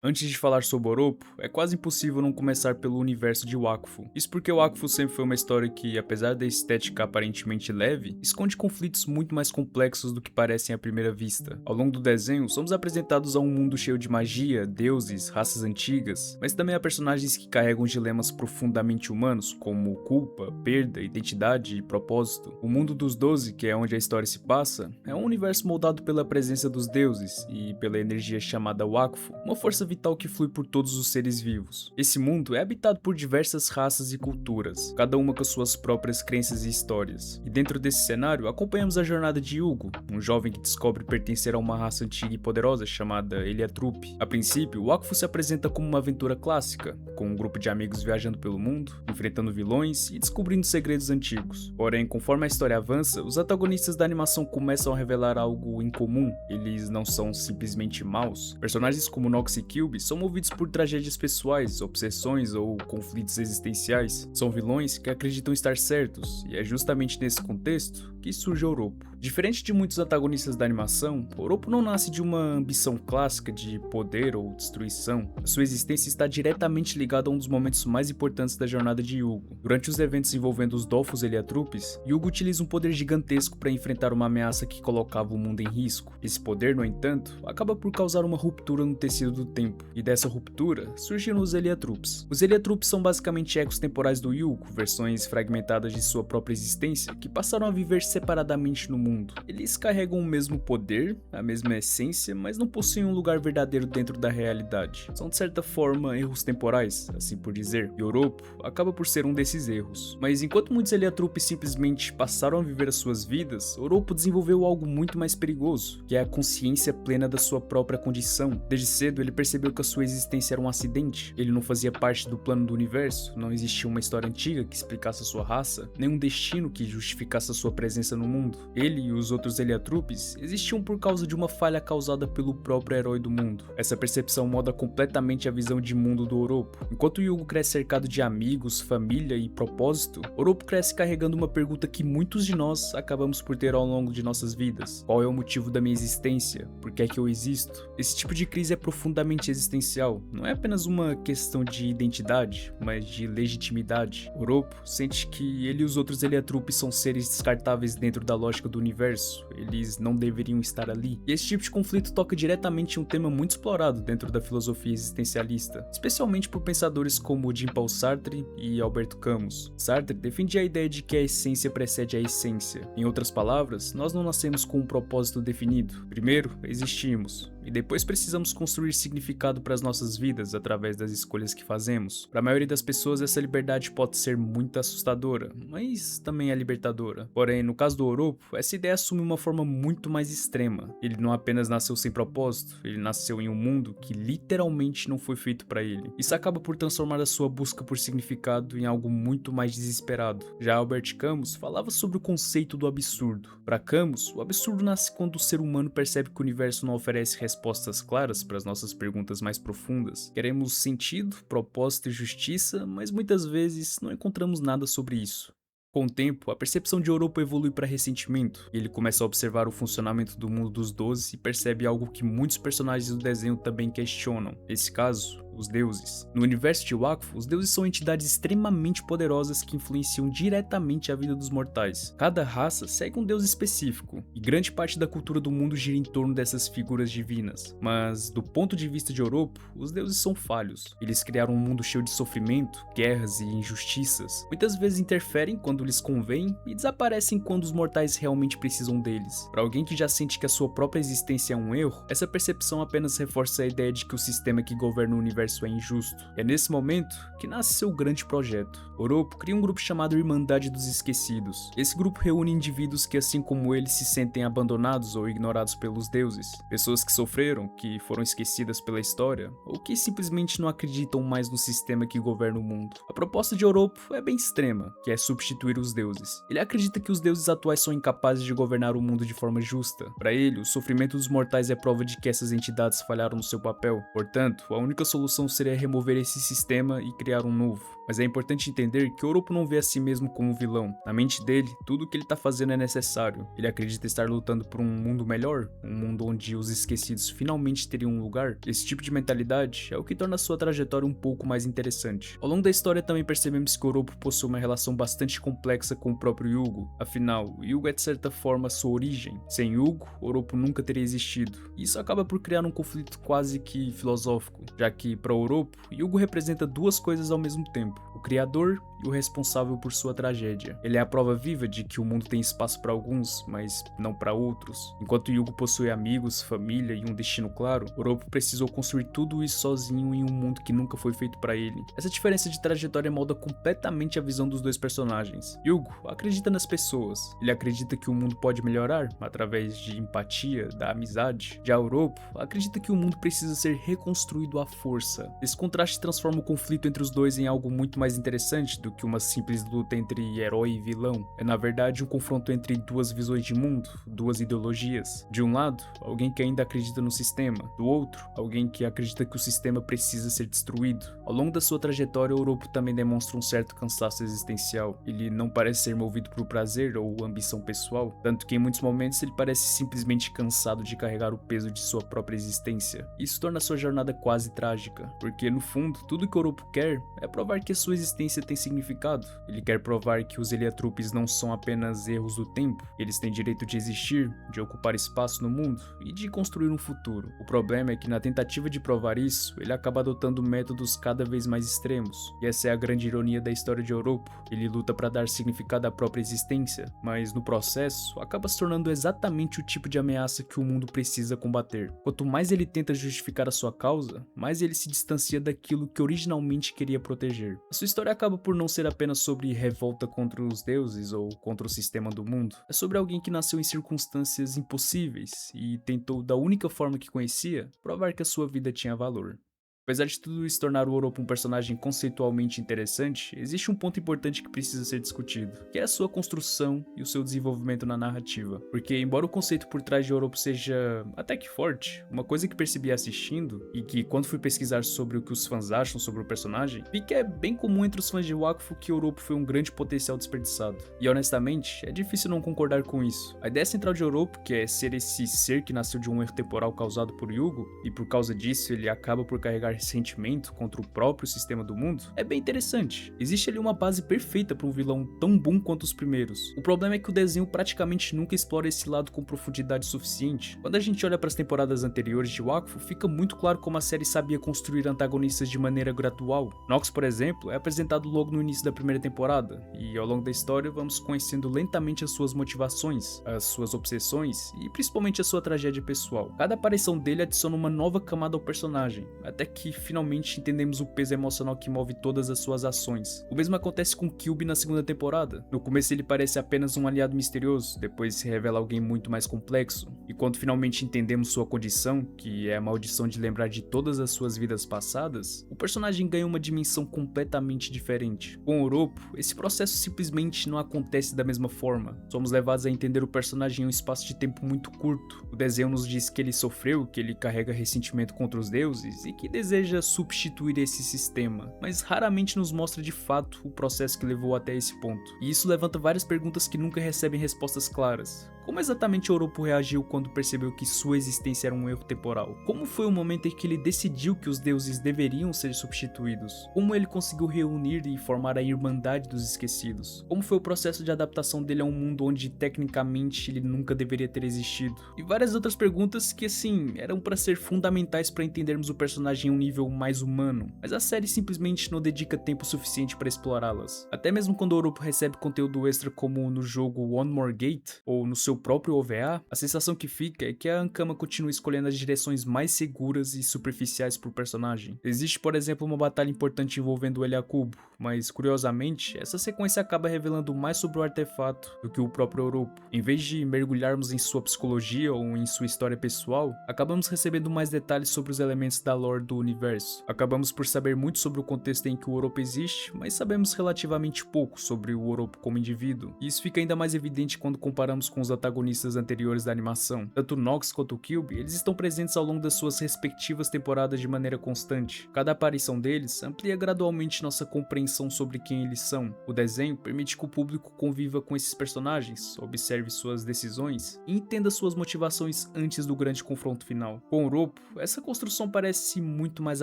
Antes de falar sobre Oropo, é quase impossível não começar pelo universo de Wakfu. Isso porque Wakfu sempre foi uma história que, apesar da estética aparentemente leve, esconde conflitos muito mais complexos do que parecem à primeira vista. Ao longo do desenho, somos apresentados a um mundo cheio de magia, deuses, raças antigas, mas também a personagens que carregam dilemas profundamente humanos, como culpa, perda, identidade e propósito. O mundo dos Doze, que é onde a história se passa, é um universo moldado pela presença dos deuses e pela energia chamada Wakfu, uma força vital que flui por todos os seres vivos. Esse mundo é habitado por diversas raças e culturas, cada uma com suas próprias crenças e histórias. E dentro desse cenário, acompanhamos a jornada de Hugo, um jovem que descobre pertencer a uma raça antiga e poderosa chamada Eliatrupe. A princípio, o Wakfu se apresenta como uma aventura clássica, com um grupo de amigos viajando pelo mundo, enfrentando vilões e descobrindo segredos antigos. Porém, conforme a história avança, os antagonistas da animação começam a revelar algo incomum. Eles não são simplesmente maus. Personagens como Nox e Kyuubi são movidos por tragédias pessoais, obsessões ou conflitos existenciais. São vilões que acreditam estar certos, e é justamente nesse contexto que surge Oropo. Diferente de muitos antagonistas da animação, Oropo não nasce de uma ambição clássica de poder ou destruição. A sua existência está diretamente ligada a um dos momentos mais importantes da jornada de Yugo. Durante os eventos envolvendo os Dofus Eliatrupes, Yugo utiliza um poder gigantesco para enfrentar uma ameaça que colocava o mundo em risco. Esse poder, no entanto, acaba por causar uma ruptura no tecido do tempo, e dessa ruptura surgiram os Eliatrupes. Os Eliatrupes são basicamente ecos temporais do Yugo, versões fragmentadas de sua própria existência, que passaram a viver separadamente no mundo. Eles carregam o mesmo poder, a mesma essência, mas não possuem um lugar verdadeiro dentro da realidade. São de certa forma erros temporais, assim por dizer, e Oropo acaba por ser um desses erros. Mas enquanto muitos Eliatrupes simplesmente passaram a viver as suas vidas, Oropo desenvolveu algo muito mais perigoso, que é a consciência plena da sua própria condição. Desde cedo ele percebeu que a sua existência era um acidente, ele não fazia parte do plano do universo, não existia uma história antiga que explicasse a sua raça, nem um destino que justificasse a sua presença no mundo. Ele e os outros Eliatrupes existiam por causa de uma falha causada pelo próprio herói do mundo. Essa percepção muda completamente a visão de mundo do Oropo. Enquanto Yugo cresce cercado de amigos, família e propósito, Oropo cresce carregando uma pergunta que muitos de nós acabamos por ter ao longo de nossas vidas. Qual é o motivo da minha existência? Por que é que eu existo? Esse tipo de crise é profundamente existencial. Não é apenas uma questão de identidade, mas de legitimidade. Oropo sente que ele e os outros Eliatrupes são seres descartáveis dentro da lógica do universo. Eles não deveriam estar ali. E esse tipo de conflito toca diretamente em um tema muito explorado dentro da filosofia existencialista, especialmente por pensadores como Jean-Paul Sartre e Alberto Camus. Sartre defendia a ideia de que a essência precede a essência. Em outras palavras, nós não nascemos com um propósito definido. Primeiro, existimos, e depois precisamos construir significado para as nossas vidas através das escolhas que fazemos. Para a maioria das pessoas, essa liberdade pode ser muito assustadora, mas também é libertadora. Porém, no caso do Oropo, essa ideia assume uma forma muito mais extrema. Ele não apenas nasceu sem propósito, ele nasceu em um mundo que literalmente não foi feito para ele. Isso acaba por transformar a sua busca por significado em algo muito mais desesperado. Já Albert Camus falava sobre o conceito do absurdo. Para Camus, o absurdo nasce quando o ser humano percebe que o universo não oferece respostas claras para as nossas perguntas mais profundas. Queremos sentido, propósito e justiça, mas muitas vezes não encontramos nada sobre isso. Com o tempo, a percepção de Oropo evolui para ressentimento, e ele começa a observar o funcionamento do mundo dos Doze e percebe algo que muitos personagens do desenho também questionam. Nesse caso, os deuses. No universo de Wakfu, os deuses são entidades extremamente poderosas que influenciam diretamente a vida dos mortais. Cada raça segue um deus específico, e grande parte da cultura do mundo gira em torno dessas figuras divinas. Mas, do ponto de vista de Oropo, os deuses são falhos. Eles criaram um mundo cheio de sofrimento, guerras e injustiças. Muitas vezes interferem quando lhes convém e desaparecem quando os mortais realmente precisam deles. Para alguém que já sente que a sua própria existência é um erro, essa percepção apenas reforça a ideia de que o sistema que governa o universo é injusto. É nesse momento que nasce seu grande projeto. Oropo cria um grupo chamado Irmandade dos Esquecidos. Esse grupo reúne indivíduos que, assim como ele, se sentem abandonados ou ignorados pelos deuses. Pessoas que sofreram, que foram esquecidas pela história, ou que simplesmente não acreditam mais no sistema que governa o mundo. A proposta de Oropo é bem extrema, que é substituir os deuses. Ele acredita que os deuses atuais são incapazes de governar o mundo de forma justa. Para ele, o sofrimento dos mortais é prova de que essas entidades falharam no seu papel. Portanto, a única solução seria remover esse sistema e criar um novo. Mas é importante entender que Oropo não vê a si mesmo como um vilão. Na mente dele, tudo o que ele tá fazendo é necessário. Ele acredita estar lutando por um mundo melhor, um mundo onde os esquecidos finalmente teriam um lugar. Esse tipo de mentalidade é o que torna sua trajetória um pouco mais interessante. Ao longo da história também percebemos que Oropo possui uma relação bastante complexa com o próprio Yugo. Afinal, Yugo é de certa forma sua origem. Sem Yugo, Oropo nunca teria existido. E isso acaba por criar um conflito quase que filosófico, já que para Oropo, Yugo representa duas coisas ao mesmo tempo: o criador e o responsável por sua tragédia. Ele é a prova viva de que o mundo tem espaço para alguns, mas não para outros. Enquanto Yugo possui amigos, família e um destino claro, Oropo precisou construir tudo isso sozinho em um mundo que nunca foi feito para ele. Essa diferença de trajetória molda completamente a visão dos dois personagens. Yugo acredita nas pessoas. Ele acredita que o mundo pode melhorar através de empatia, da amizade. Já Oropo acredita que o mundo precisa ser reconstruído à força. Esse contraste transforma o conflito entre os dois em algo muito mais interessante do que uma simples luta entre herói e vilão. É na verdade um confronto entre duas visões de mundo, duas ideologias. De um lado, alguém que ainda acredita no sistema, do outro, alguém que acredita que o sistema precisa ser destruído. Ao longo da sua trajetória, Oropo também demonstra um certo cansaço existencial. Ele não parece ser movido por prazer ou ambição pessoal, tanto que em muitos momentos ele parece simplesmente cansado de carregar o peso de sua própria existência. Isso torna sua jornada quase trágica, porque no fundo, tudo que Oropo quer é provar que a sua existência tem significado. Ele quer provar que os Heliantrupes não são apenas erros do tempo, eles têm direito de existir, de ocupar espaço no mundo e de construir um futuro. O problema é que na tentativa de provar isso, ele acaba adotando métodos cada vez mais extremos, e essa é a grande ironia da história de Oropo. Ele luta para dar significado à própria existência, mas no processo acaba se tornando exatamente o tipo de ameaça que o mundo precisa combater. Quanto mais ele tenta justificar a sua causa, mais ele se distancia daquilo que originalmente queria proteger. A sua história acaba por não ser apenas sobre revolta contra os deuses ou contra o sistema do mundo. É sobre alguém que nasceu em circunstâncias impossíveis e tentou, da única forma que conhecia, provar que a sua vida tinha valor. Apesar de tudo isso tornar o Oropo um personagem conceitualmente interessante, existe um ponto importante que precisa ser discutido, que é a sua construção e o seu desenvolvimento na narrativa. Porque, embora o conceito por trás de Oropo seja até que forte, uma coisa que percebi assistindo, e que quando fui pesquisar sobre o que os fãs acham sobre o personagem, vi que é bem comum entre os fãs de Wakfu que Oropo foi um grande potencial desperdiçado. E honestamente, é difícil não concordar com isso. A ideia central de Oropo, que é ser esse ser que nasceu de um erro temporal causado por Yugo, e por causa disso ele acaba por carregar ressentimento contra o próprio sistema do mundo, é bem interessante. Existe ali uma base perfeita para um vilão tão bom quanto os primeiros. O problema é que o desenho praticamente nunca explora esse lado com profundidade suficiente. Quando a gente olha para as temporadas anteriores de Wakfu, fica muito claro como a série sabia construir antagonistas de maneira gradual. Nox, por exemplo, é apresentado logo no início da primeira temporada, e ao longo da história vamos conhecendo lentamente as suas motivações, as suas obsessões e principalmente a sua tragédia pessoal. Cada aparição dele adiciona uma nova camada ao personagem, até que finalmente entendemos o peso emocional que move todas as suas ações. O mesmo acontece com Kyuubi na segunda temporada. No começo ele parece apenas um aliado misterioso, depois se revela alguém muito mais complexo, e quando finalmente entendemos sua condição, que é a maldição de lembrar de todas as suas vidas passadas, o personagem ganha uma dimensão completamente diferente. Com Oropo, esse processo simplesmente não acontece da mesma forma. Somos levados a entender o personagem em um espaço de tempo muito curto. O desenho nos diz que ele sofreu, que ele carrega ressentimento contra os deuses e que deseja substituir esse sistema, mas raramente nos mostra de fato o processo que levou até esse ponto. E isso levanta várias perguntas que nunca recebem respostas claras. Como exatamente Oropo reagiu quando percebeu que sua existência era um erro temporal? Como foi o momento em que ele decidiu que os deuses deveriam ser substituídos? Como ele conseguiu reunir e formar a Irmandade dos Esquecidos? Como foi o processo de adaptação dele a um mundo onde tecnicamente ele nunca deveria ter existido? E várias outras perguntas que assim, eram para ser fundamentais para entendermos o personagem em um nível mais humano, mas a série simplesmente não dedica tempo suficiente para explorá-las. Até mesmo quando Oropo recebe conteúdo extra como no jogo One More Gate, ou no seu próprio OVA, a sensação que fica é que a Ankama continua escolhendo as direções mais seguras e superficiais pro personagem. Existe, por exemplo, uma batalha importante envolvendo o Eliakubo, mas curiosamente, essa sequência acaba revelando mais sobre o artefato do que o próprio Oropo. Em vez de mergulharmos em sua psicologia ou em sua história pessoal, acabamos recebendo mais detalhes sobre os elementos da lore do universo. Acabamos por saber muito sobre o contexto em que o Oropo existe, mas sabemos relativamente pouco sobre o Oropo como indivíduo, e isso fica ainda mais evidente quando comparamos com os antagonistas anteriores da animação. Tanto o Nox quanto o Kyuubi, eles estão presentes ao longo das suas respectivas temporadas de maneira constante. Cada aparição deles amplia gradualmente nossa compreensão sobre quem eles são. O desenho permite que o público conviva com esses personagens, observe suas decisões e entenda suas motivações antes do grande confronto final. Com o Roppo, essa construção parece muito mais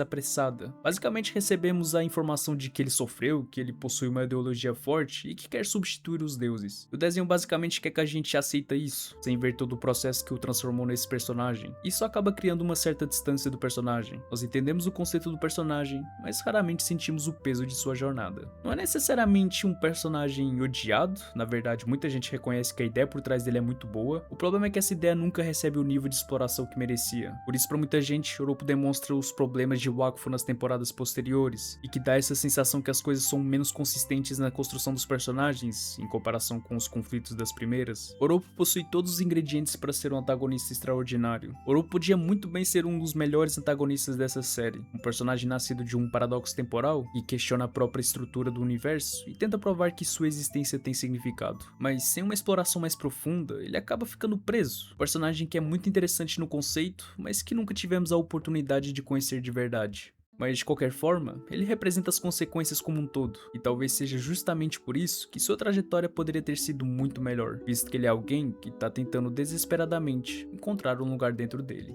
apressada. Basicamente recebemos a informação de que ele sofreu, que ele possui uma ideologia forte e que quer substituir os deuses. O desenho basicamente quer que a gente aceita isso, sem ver todo o processo que o transformou nesse personagem. Isso acaba criando uma certa distância do personagem. Nós entendemos o conceito do personagem, mas raramente sentimos o peso de sua jornada. Não é necessariamente um personagem odiado, na verdade muita gente reconhece que a ideia por trás dele é muito boa. O problema é que essa ideia nunca recebe o nível de exploração que merecia. Por isso, para muita gente, Roppo demonstra os problemas de Wakfu nas temporadas posteriores, e que dá essa sensação que as coisas são menos consistentes na construção dos personagens, em comparação com os conflitos das primeiras. Roppo possui todos os ingredientes para ser um antagonista extraordinário. Roppo podia muito bem ser um dos melhores antagonistas dessa série, um personagem nascido de um paradoxo temporal que questiona a própria estrutura do universo e tenta provar que sua existência tem significado. Mas sem uma exploração mais profunda, ele acaba ficando preso. Um personagem que é muito interessante no conceito, mas que nunca tivemos a oportunidade de conhecer de verdade. Mas de qualquer forma, ele representa as consequências como um todo, e talvez seja justamente por isso que sua trajetória poderia ter sido muito melhor, visto que ele é alguém que está tentando desesperadamente encontrar um lugar dentro dele.